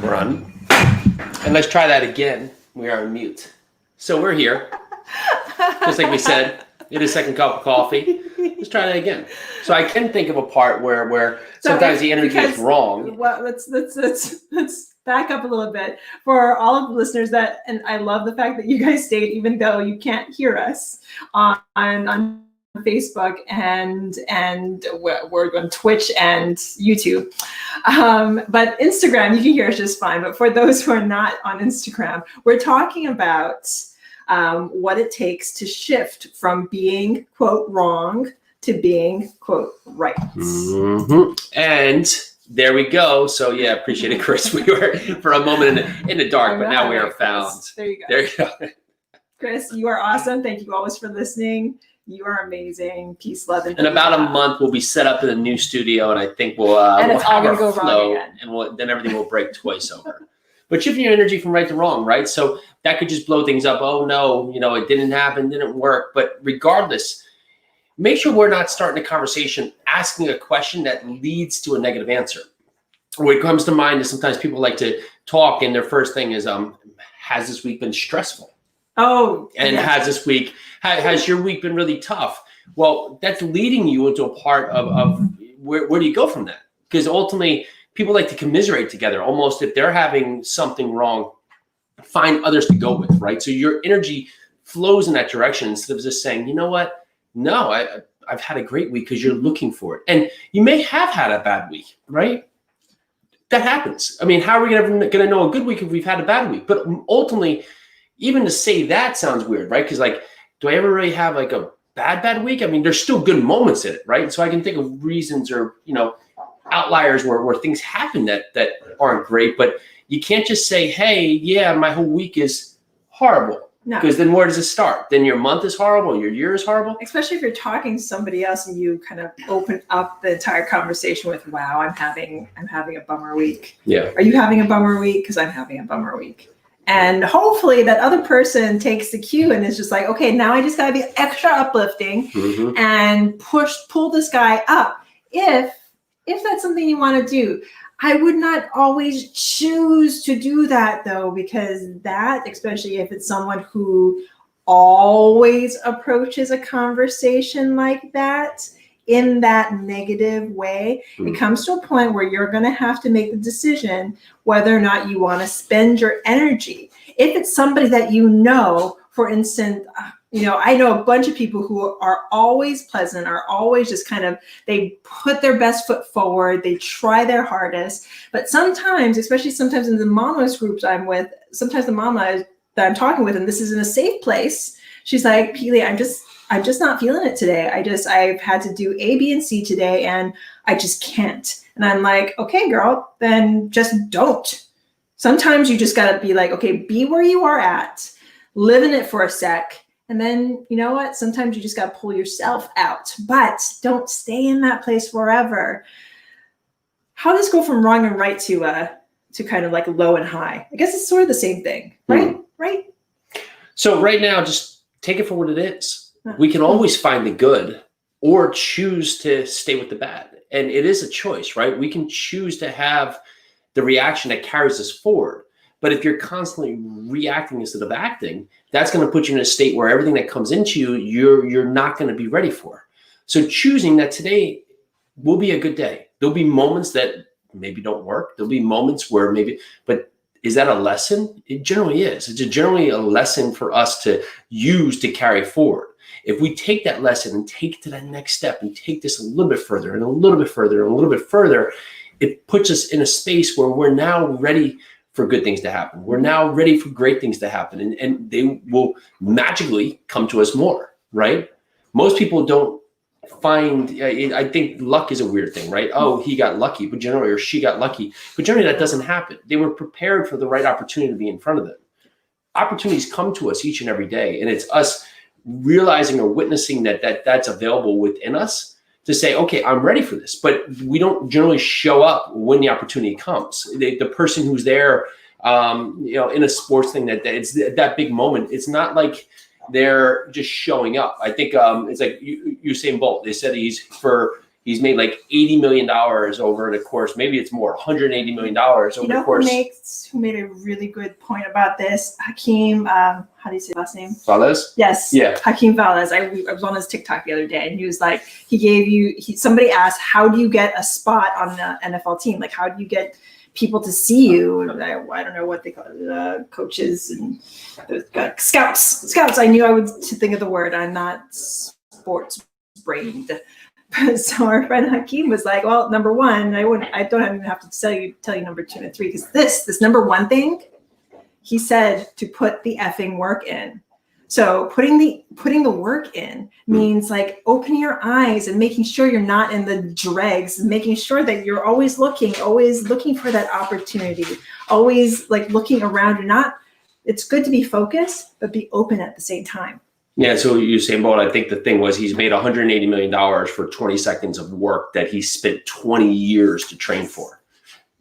We're on. And let's try that again. We are on mute. So we're here. Just like we said, get a second cup of coffee. Let's try that again. So I can think of a part where sometimes the energy is wrong. Well, let's back up a little bit for all of the listeners and I love the fact that you guys stayed, even though you can't hear us on Facebook and we're on Twitch and YouTube. But Instagram, you can hear us just fine. But for those who are not on Instagram, we're talking about what it takes to shift from being, quote, wrong to being, quote, right. Mm-hmm. And there we go. So yeah, appreciate it, Chris. We were for a moment in the dark, but now we are found. Chris. There you go. There you go. Chris, you are awesome. Thank you always for listening. You are amazing. Peace, love, and in about a month, we'll be set up in a new studio, and I think we'll it's all gonna go wrong again. And then everything will break twice over. But shifting your energy from right to wrong, right? So that could just blow things up. Oh no, it didn't happen, didn't work. But regardless, make sure we're not starting a conversation asking a question that leads to a negative answer. What comes to mind is sometimes people like to talk, and their first thing is, has this week been stressful? Oh, and yes. Has your week been really tough? Well, that's leading you into a part of where do you go from that? Because ultimately, people like to commiserate together. Almost if they're having something wrong, find others to go with, right? So your energy flows in that direction instead of just saying, you know what? No, I've had a great week, because you're looking for it. And you may have had a bad week, right? That happens. I mean, how are we going to know a good week if we've had a bad week? But ultimately, even to say that sounds weird, right? Because do I ever really have like a bad week? I mean, there's still good moments in it, right? So I can think of reasons or, outliers where things happen that aren't great, but you can't just say, hey, yeah, my whole week is horrible. No. Because then where does it start? Then your month is horrible, your year is horrible. Especially if you're talking to somebody else and you kind of open up the entire conversation with, wow, I'm having a bummer week. Yeah. Are you having a bummer week? Because I'm having a bummer week. And hopefully that other person takes the cue and is just like, okay, now I just got to be extra uplifting and pull this guy up. If that's something you want to do. I would not always choose to do that though, because that, especially if it's someone who always approaches a conversation like that in that negative way, it comes to a point where you're going to have to make the decision whether or not you want to spend your energy. If it's somebody that for instance, I know a bunch of people who are always pleasant, are always just they put their best foot forward, they try their hardest. But sometimes, especially sometimes in the mamas groups I'm with, sometimes the mama that I'm talking with, and this is in a safe place, she's like, Pili, I'm just not feeling it today. I've had to do A, B, and C today, and I just can't. And I'm like, okay, girl, then just don't. Sometimes you just got to be like, okay, be where you are at, live in it for a sec. And then, you know what? Sometimes you just got to pull yourself out, but don't stay in that place forever. How does this go from wrong and right to kind of like low and high? I guess it's sort of the same thing, right? Right. So right now, just take it for what it is. We can always find the good or choose to stay with the bad. And it is a choice, right? We can choose to have the reaction that carries us forward. But if you're constantly reacting instead of acting, that's going to put you in a state where everything that comes into you, you're not going to be ready for. So choosing that today will be a good day. There'll be moments that maybe don't work. There'll be moments where but is that a lesson? It generally is. It's generally a lesson for us to use to carry forward. If we take that lesson and take it to that next step and take this a little bit further and a little bit further and a little bit further, it puts us in a space where we're now ready for good things to happen. We're now ready for great things to happen, and they will magically come to us more, right? Most people don't find, I think luck is a weird thing, right? Oh, he got lucky, but generally, or she got lucky, but generally that doesn't happen. They were prepared for the right opportunity to be in front of them. Opportunities come to us each and every day, and it's us realizing or witnessing that's available within us to say, okay, I'm ready for this. But we don't generally show up when the opportunity comes. The person who's there, in a sports thing, that it's that big moment. It's not like they're just showing up. I think it's like Usain Bolt. They said he's He's made like $80 million over the course. Maybe it's more, $180 million over the course. Who made a really good point about this? Hakeem, how do you say last name? Valles? Yes. Yeah. Hakeem Valles. I was on his TikTok the other day, and he was like, somebody asked, how do you get a spot on the NFL team? Like, how do you get people to see you? And I don't know what they call it, coaches and scouts. Scouts. I knew I would think of the word. I'm not sports brained. So our friend Hakeem was like, well, number one, I don't even have to tell you number 2 and 3, because this number one thing, he said to put the effing work in. So putting the work in means like opening your eyes and making sure you're not in the dregs, and making sure that you're always looking for that opportunity, always like looking around. It's good to be focused, but be open at the same time. Yeah, so Usain Bolt, I think the thing was he's made $180 million for 20 seconds of work that he spent 20 years to train for,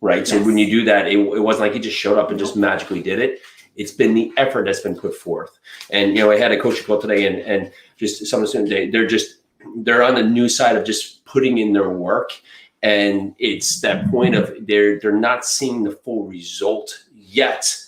right? Yes. So when you do that, it wasn't like he just showed up and just magically did it. It's been the effort that's been put forth. And, I had a coaching call today and just some of the students, they're on the new side of just putting in their work. And it's that point of they're not seeing the full result yet,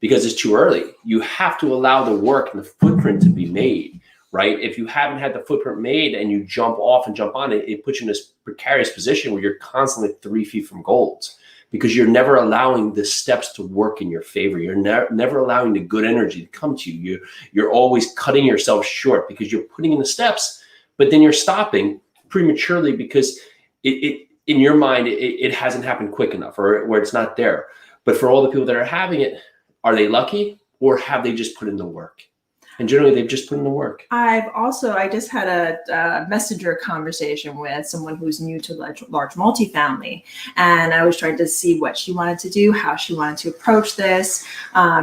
because it's too early. You have to allow the work and the footprint to be made, right? If you haven't had the footprint made and you jump off and jump on it, it puts you in this precarious position where you're constantly 3 feet from gold, because you're never allowing the steps to work in your favor. You're never allowing the good energy to come to you. You're always cutting yourself short because you're putting in the steps, but then you're stopping prematurely because it in your mind, it hasn't happened quick enough, or where it's not there. But for all the people that are having it, are they lucky, or have they just put in the work? And generally, they've just put in the work. I just had a messenger conversation with someone who's new to large multifamily. And I was trying to see what she wanted to do, how she wanted to approach this.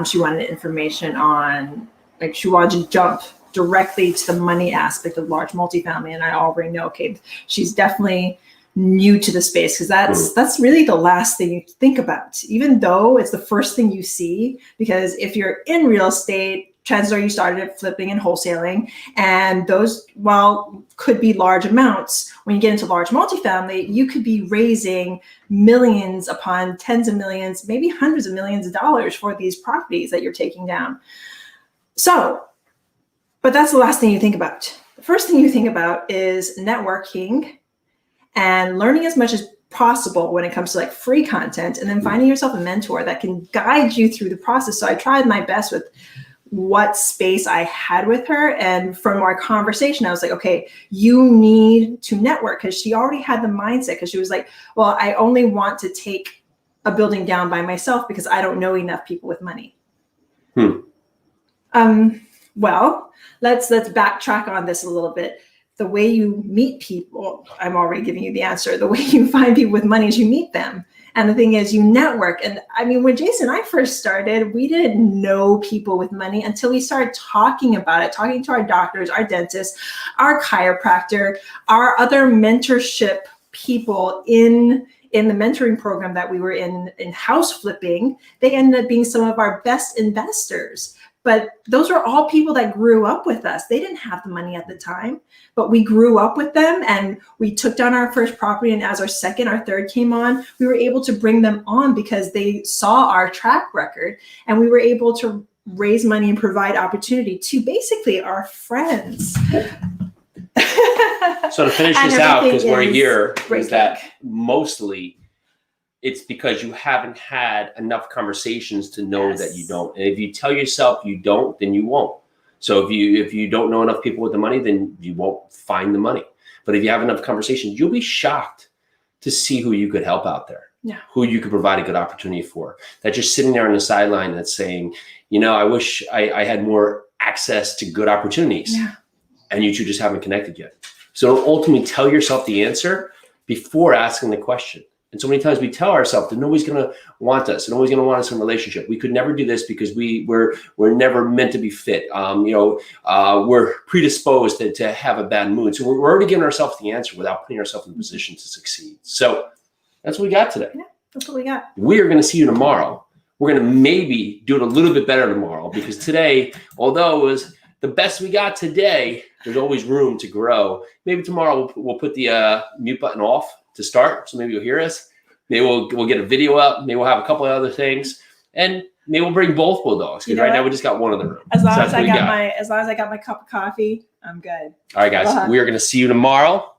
She wanted information on, like, she wanted to jump directly to the money aspect of large multifamily. And I already know, okay, she's definitely new to the space, because that's really the last thing you think about, even though it's the first thing you see. Because if you're in real estate, chances are you started flipping and wholesaling, and those, while could be large amounts, when you get into large multifamily, you could be raising millions upon tens of millions, maybe hundreds of millions of dollars for these properties that you're taking down. So, but that's the last thing you think about. The first thing you think about is networking and learning as much as possible when it comes to like free content, and then finding yourself a mentor that can guide you through the process. So I tried my best with what space I had with her. And from our conversation, I was like, okay, you need to network, because she already had the mindset, because she was like, well, I only want to take a building down by myself because I don't know enough people with money. Well, let's backtrack on this a little bit. The way you meet people, I'm already giving you the answer. The way you find people with money is you meet them. And the thing is, you network. And I mean, when Jason and I first started, we didn't know people with money until we started talking about it, talking to our doctors, our dentists, our chiropractor, our other mentorship people in the mentoring program that we were in house flipping. They ended up being some of our best investors. But those are all people that grew up with us. They didn't have the money at the time, but we grew up with them, and we took down our first property. And as our second, our third came on, we were able to bring them on because they saw our track record, and we were able to raise money and provide opportunity to basically our friends. So to finish this out, because we're here, is that mostly it's because you haven't had enough conversations to know that you don't. And if you tell yourself you don't, then you won't. So if you don't know enough people with the money, then you won't find the money. But if you have enough conversations, you'll be shocked to see who you could help out there, who you could provide a good opportunity for. That just sitting there on the sideline that's saying, I wish I had more access to good opportunities. Yeah. And you two just haven't connected yet. So ultimately tell yourself the answer before asking the question. And so many times we tell ourselves that nobody's going to want us, and nobody's going to want us in a relationship. We could never do this because we're never meant to be fit. We're predisposed to have a bad mood. So we're already giving ourselves the answer without putting ourselves in a position to succeed. So that's what we got today. Yeah, that's what we got. We are going to see you tomorrow. We're going to maybe do it a little bit better tomorrow, because today, although it was the best we got today. There's always room to grow. Maybe tomorrow we'll put the mute button off to start, so maybe you'll hear us. Maybe we'll get a video up. Maybe we'll have a couple of other things, and maybe we'll bring both bulldogs, because right now we just got one in the room. As long as I got my cup of coffee, I'm good. All right, guys, we are going to see you tomorrow.